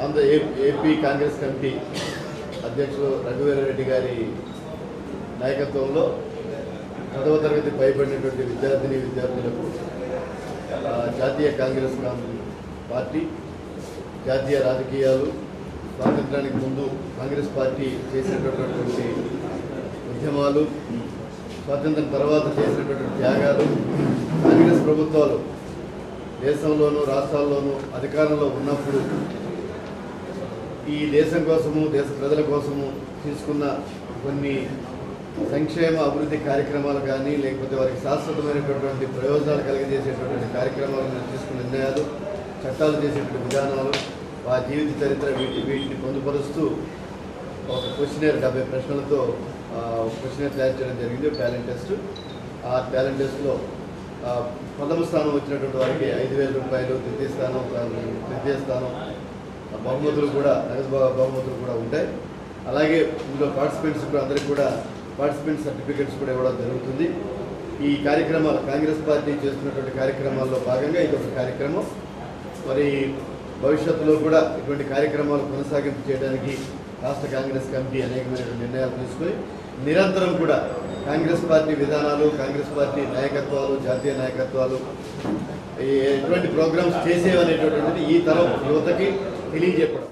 Andhra AP Congress committee అధ్యక్షులు రఘువీరారెడ్డి గారి నాయకత్వంలో 10వ తరగతి పైబడినటువంటి విద్యార్థులకు జాతీయ కాంగ్రెస్ పార్టీ జాతీయ రాజకీయాలు స్వాతంత్రానికి ముందు కాంగ్రెస్ పార్టీ చేసినటువంటి ఉద్యమాలు స్వాతంత్రం తర్వాత చేసినటువంటి త్యాగాలు కాంగ్రెస్ ప్రభుత్వాలు దేశంలోనూ రాష్ట్రాల్లోనూ అధికారంలో ఉన్నప్పుడు ఈ దేశం కోసము దేశ ప్రజల కోసము తీసుకున్న కొన్ని సంక్షేమ అభివృద్ధి కార్యక్రమాలు కానీ లేకపోతే వారికి శాశ్వతమైనటువంటి ప్రయోజనాలు కలిగజేసేటటువంటి కార్యక్రమాలను తీసుకున్న నిర్ణయాలు చట్టాలు చేసేటువంటి విధానాలు ఆ జీవిత చరిత్ర వీటిని పొందుపరుస్తూ ఒక క్వశ్చనర్ 70 ప్రశ్నలతో క్వశ్చనర్ తయారు చేయడం జరిగింది టాలెంట్ టెస్ట్. ఆ టాలెంట్ టెస్ట్లో ప్రథమ స్థానం వచ్చినటువంటి వారికి 5,000 రూపాయలు, తృతీయ స్థానం బహుమతులు కూడా నగదు బహుమతులు కూడా ఉంటాయి. అలాగే ఇందులో పార్టిసిపెంట్స్ కూడా అందరికీ కూడా పార్టిసిపెంట్ సర్టిఫికెట్స్ కూడా ఇవ్వడం జరుగుతుంది. ఈ కార్యక్రమాలు కాంగ్రెస్ పార్టీ చేస్తున్నటువంటి కార్యక్రమాల్లో భాగంగా ఇది ఒక కార్యక్రమం. మరి భవిష్యత్తులో కూడా ఇటువంటి కార్యక్రమాలు కొనసాగింపు చేయడానికి రాష్ట్ర కాంగ్రెస్ కమిటీ అనేకమైన నిర్ణయాలు తీసుకొని నిరంతరం కూడా కాంగ్రెస్ పార్టీ విధానాలు, కాంగ్రెస్ పార్టీ నాయకత్వాలు, జాతీయ నాయకత్వాలు ఎటువంటి ప్రోగ్రామ్స్ చేసేవనేటటువంటిది ఈ తరం యువతకి తెలియజెప్పడం.